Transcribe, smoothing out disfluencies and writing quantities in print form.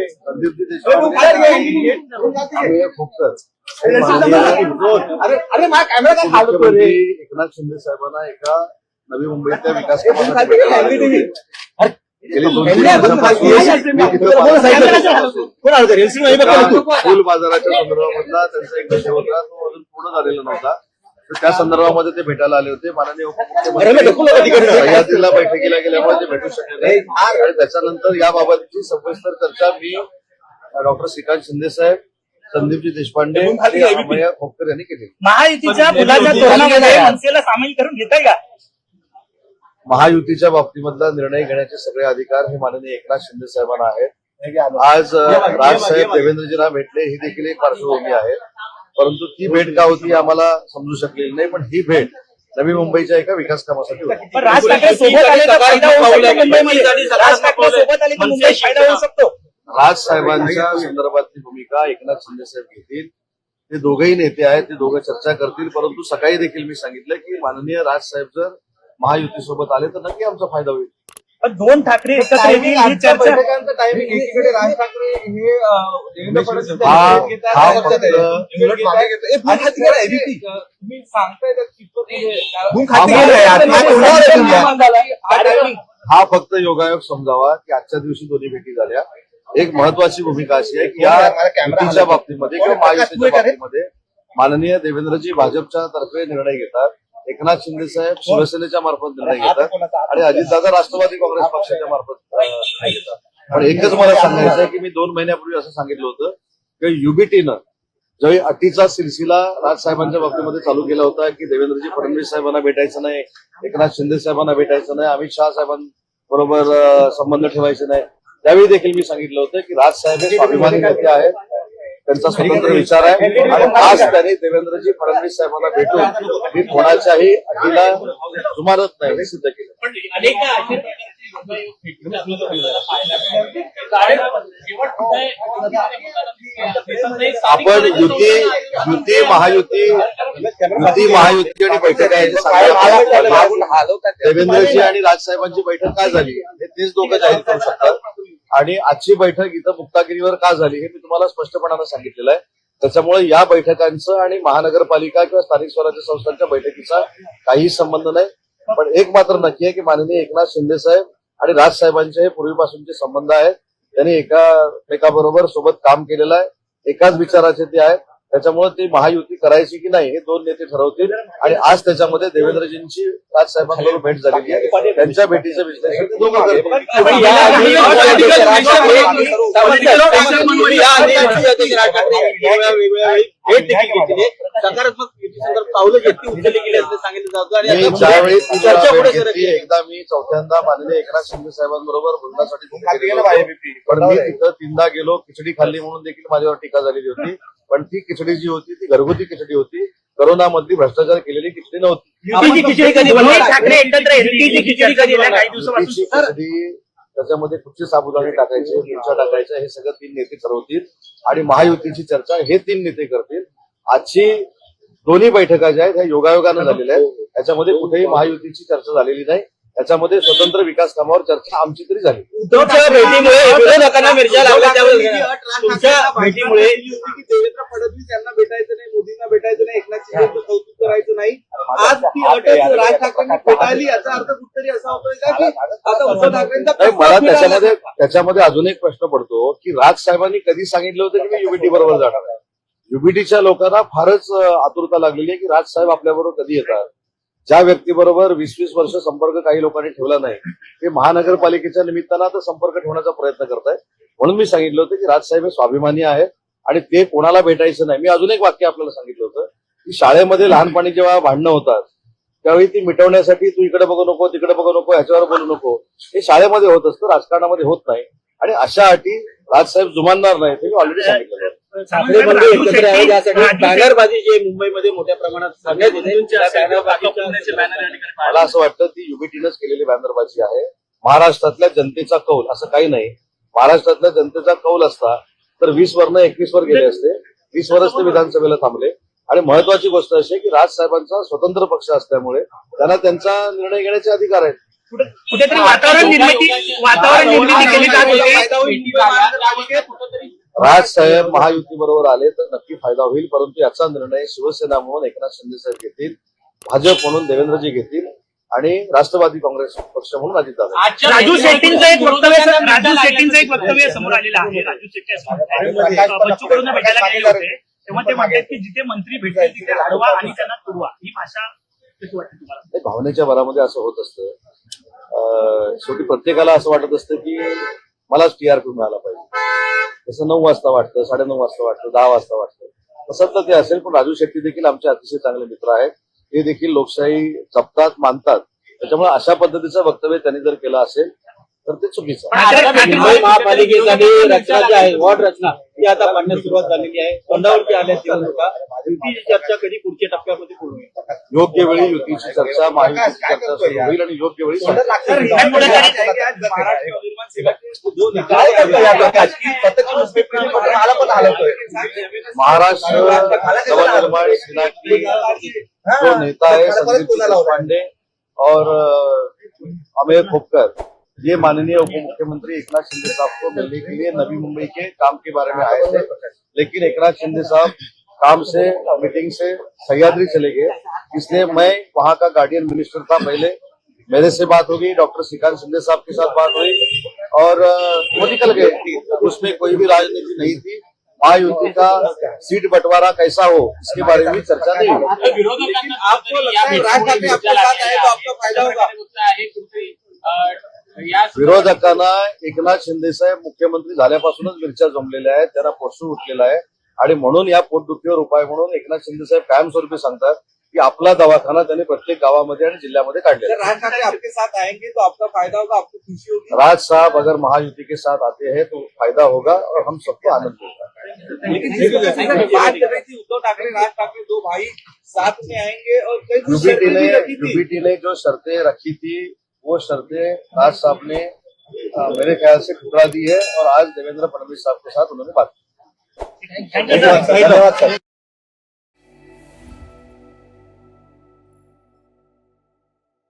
संदीपजी देशपांडे खोपकर मुख्यमंत्री एकनाथ शिंदे साहेबांना एका नवी मुंबईतल्या विकास कामासाठी गेली 2-3 फुल बाजाराच्या संदर्भामधला त्यांचा एक विषय होता, तो अजून पूर्ण झालेला नव्हता. तर त्या संदर्भामध्ये ते भेटायला आले होते. माननीय उपमुख्यमंत्री सह्याद्रीला बैठकीला गेल्यामुळे ते भेटू शकले नाही आणि त्याच्यानंतर याबाबतची सविस्तर चर्चा मी डॉक्टर श्रीकांत शिंदे साहेब, संदीपजी देशपांडे आणि अमय खोपकर यांनी केली. महायुतीच्या मुलाच्या धोरणामध्ये मनसेला सामील करून घेताय का? महायुतीच्या बाबतीमधला निर्णय घेण्याचे सगळे अधिकार हे माननीय एकनाथ शिंदे साहेबांना आहेत. आज राजसाहेब देवेंद्रजींना भेटले ही देखील एक पार्श्वभूमी आहे, परंतु ती भेट का होती आम्हाला समजू शकलेली नाही. पण ही भेट नवी मुंबईच्या एका विकास कामासाठी होती. राज ठाकरे सोबत आले तर फायदा होऊ शकतो मुंबईमध्ये. राज ठाकरे सोबत आले तर मुंबईत फायदा होऊ शकतो. राज साहेबांच्या संदर्भातली भूमिका एकनाथ शिंदे साहेब घेतील. ते दोघेही नेते आहेत, ते दोघं चर्चा करतील. परंतु सकाळी देखील मी सांगितलं की माननीय राज साहेब जर महायुतीसोबत आले तर नक्की आमचा फायदा होईल. पण 2 ठाकरे एकत्र येतील ही चर्चा. टायमिंग एकीकडे राज ठाकरे हे देवेंद्र फडणवीस तुम्ही सांगताय हा फक्त योगायोग समजावा की आजच्या दिवशी दोन्ही भेटी झाल्या. एक महत्वाची भूमिका अशी आहे की या युतीच्या बाबतीमध्ये किंवा महायुतीच्या बाबतीमध्ये माननीय देवेंद्रजी भाजपच्या तर्फे निर्णय घेतात, एकनाथ शिंदे साहेब शिवसेनेच्या मार्फत निर्णय घेतात आणि अजितदादा राष्ट्रवादी काँग्रेस पक्षाच्या मार्फत निर्णय घेतात. पण एकच मला सांगायचं आहे की मी 2 महिन्यापूर्वी असं सांगितलं होतं की युबीटीनं ज्यावेळी अटीचा सिलसिला राजसाहेबांच्या बाबतीमध्ये चालू केला होता की देवेंद्रजी फडणवीस साहेबांना भेटायचं नाही, एकनाथ शिंदे साहेबांना भेटायचं नाही, अमित शहा साहेबांबरोबर संबंध ठेवायचे नाही, त्यावेळी देखील मी सांगितलं होतं की राजसाहेब हे स्वाभिमानी नेते आहेत, त्यांचा स्वतंत्र विचार आहे आणि आज त्यांनी देवेंद्रजी फडणवीस साहेबांना भेटून मी कोणाच्याही अटीला जुमानत नाही हे सिद्ध केलं. आपण युती महायुती आणि बैठक आहे देवेंद्रजी आणि राजसाहेबांची बैठक का झाली हे तेच दोघं जाहीर करू शकतात. आणि आजची बैठक इथं मुक्तागिरीवर का झाली हे मी तुम्हाला स्पष्टपणानं सांगितलेलं आहे. त्याच्यामुळे या बैठकांचं आणि महानगरपालिका किंवा स्थानिक स्वराज्य संस्थांच्या बैठकीचा काही संबंध नाही. पण एक मात्र नक्की आहे की माननीय एकनाथ शिंदे साहेब आणि राजसाहेबांचे हे पूर्वीपासूनचे संबंध आहेत. त्यांनी एकाबरोबर सोबत काम केलेलं आहे, एकाच विचाराचे ते आहेत. त्याच्यामुळे ती महायुती करायची की नाही हे 2 नेते ठरवतील आणि आज त्याच्यामध्ये देवेंद्रजींची राजसाहेबांबरोबर भेट झालेली आहे. त्यांच्या भेटीचं विश्लेषण ते दोघं करतील. सकारात्मक पावलं उचलली गेली असं सांगितलं जातं. ज्यावेळी एकदा मी चौथ्यांदा माननीय एकनाथ शिंदे साहेबांबरोबर बोलण्यासाठी पण मी तिथं 3दा गेलो, खिचडी खाल्ली म्हणून देखील माझ्यावर टीका झालेली होती. पण ती खिचडी जी होती ती घरगुती खिचडी होती, करोनामधली भ्रष्टाचार केलेली खिचडी नव्हती. त्याच्यामध्ये कुठचे साबुदाणे टाकायचे, मिरच्या टाकायच्या हे सगळं 3 नेते ठरवतील आणि महायुतीची चर्चा हे 3 नेते करतील. आजची दोन्ही बैठका ज्या आहेत ह्या योगायोगानं झालेल्या आहेत. याच्यामध्ये कुठेही महायुतीची चर्चा झालेली नाही. याच्यामध्ये स्वतंत्र विकास कामावर चर्चा आमची तरी झाली. उद्धवच्या भेटीमुळे विरोधकांना मिरच्या लागल्या, तुमच्या भेटीमुळे देवेंद्र फडणवीस यांना भेटायचं नाही, मोदींना भेटायचं नाही, एकनाथ शिंदेचं कौतुक करायचं नाही. आज ती अट राज ठाकरेंनी फेटाळली, याचा अर्थ कुठतरी असा होतोय का की आता उद्धव ठाकरेंचा मला त्याच्यामध्ये अजून एक प्रश्न पडतो की राज साहेबांनी कधी सांगितलं होतं की मी युबीटी बरोबर जाणार आहे. युबीटीच्या लोकांना फारच आतुरता लागलेली आहे की राज साहेब आपल्याबरोबर कधी येतात. ज्या व्यक्तीबरोबर 20-20 वर्ष संपर्क काही लोकांनी ठेवला नाही ते महानगरपालिकेच्या निमित्तानं आता संपर्क ठेवण्याचा प्रयत्न करतायत. म्हणून मी सांगितलं होतं की राजसाहेब हे स्वाभिमानी आहेत आणि ते कोणाला भेटायचं नाही. मी अजून एक वाक्य आपल्याला सांगितलं होतं की शाळेमध्ये लहानपणी जेव्हा भांडणं होतात त्यावेळी ती मिटवण्यासाठी तू इकडे बघू नको, तिकडे बघू नको, ह्याच्यावर बोलू नको, हे शाळेमध्ये होत असतं, राजकारणामध्ये होत नाही. आणि अशा अटी राजसाहेब जुमानणार नाही हे मी ऑलरेडी सांगितलं. बॅनरबाजी जे मुंबईमध्ये मोठ्या प्रमाणात सांगण्यात येते, मला असं वाटतं ती युबीटीनंच केलेली बॅनरबाजी आहे. महाराष्ट्रातल्या जनतेचा कौल असं काही नाही. महाराष्ट्रातल्या जनतेचा कौल असता तर 20 वरनं 21 वर गेले असते. 20 वरच ते विधानसभेला थांबले. आणि महत्वाची गोष्ट अशी आहे की राज साहेबांचा स्वतंत्र पक्ष असल्यामुळे त्यांना त्यांचा निर्णय घेण्याचे अधिकार आहेत. कुठेतरी वातावरण निर्मिती केली जात होती. राज साहेब महायुती बरोबर आले तर नक्की फायदा होईल, परंतु याचा निर्णय शिवसेना म्हणून एकनाथ शिंदे साहेब घेतील, भाजप म्हणून देवेंद्रजी घेतील आणि राष्ट्रवादी काँग्रेस पक्ष म्हणून अजितदादा. राजू शेट्टींचं एक वक्तव्य समोर आलेलं आहे. राजू शेट्टी असं म्हणतात, बच्चू कडूंना भेटायला गेले होते तेव्हा ते म्हणतात की जिथे मंत्री भेटतील तिथे अडवा आणि त्यांना तुडवा. ही भाषा कशी वाटते तुम्हाला? नाही, भावनेच्या भरामध्ये असं होत असतं. शेवटी प्रत्येकाला असं वाटत असतं की मलाच टीआरपी मिळाला पाहिजे. तसं 9 वाजता वाटतं, 9:30 वाजता वाटतं, 10 वाजता वाटतं. तसं तर ते असेल, पण राजू शेट्टी देखील आमचे अतिशय चांगले मित्र आहेत. ते देखील लोकशाही जपतात, मानतात. त्याच्यामुळे अशा पद्धतीचं वक्तव्य त्यांनी जर केलं असेल तर ते चुकीचं आहे. मुंबई महापालिकेसाठी रचना जी आहे, वॉर्ड रचना ती आता पडण्यास सुरुवात झालेली आहे. तोंडावरती आल्या निवडणुका. युतीची चर्चा कधी पुढच्या टप्प्यामध्ये पूर्ण होईल? योग्य वेळी युतीची चर्चा, महायुतीची चर्चा सुरू होईल आणि योग्य वेळी संपेल. महाराष्ट्र नवनिर्माण सेनानी जो नेता है संदीप देशपांडे और अमेय खोपकर, ये माननीय उप मुख्यमंत्री एकनाथ शिंदे साहब को मिलने के लिए नवी मुंबई के काम के बारे में आए थे, लेकिन एकनाथ शिंदे साहब काम से, मीटिंग से सह्याद्री चले गए, इसलिए मैं वहां का गार्डियन मिनिस्टर था. पहले मेरे से बात हो गई, डॉक्टर श्रीकांत शिंदे साहब के साथ बात हुई और वो निकल गए. उसमें कोई भी राजनीति नहीं थी. महायुति का सीट बंटवारा कैसा हो इसके बारे में भी चर्चा नहीं हुई. आपको लगता है राज ठाकरे आपके साथ आए तो आपका फायदा होगा? विरोधकांना एकनाथ शिंदे साहेब मुख्यमंत्री झाल्यापासूनच मिरच्या जमलेल्या आहेत, त्यांना पोषण उठलेला आहे आणि म्हणून या पोटदुखीवर उपाय म्हणून एकनाथ शिंदे साहेब कायमस्वरूपी सांगतात की आपला दवाखाना त्यांनी प्रत्येक गावामध्ये आणि जिल्ह्यामध्ये काढलेला आहे. राज ठाकरे आपके साथ आएंगे तो आपका फायदा होगा, आपको खुशी होगी? राज साहब अगर महायुति के साथ आते हैं तो फायदा होगा और हम सबको आनंद होगा. लेकिन बात कर रही थी उद्धव ठाकरे, राज ठाकरे दो भाई साथ में आएंगे और कई कुछ शर्तें भी रखी थी. यूबीटी ने जो शर्तें रखी थी वो शर्तें राज साहब ने मेरे ख्याल से ठुकरा दी है और आज देवेंद्र फडणवीस साहब के साथ उन्होंने बात की. धन्यवाद.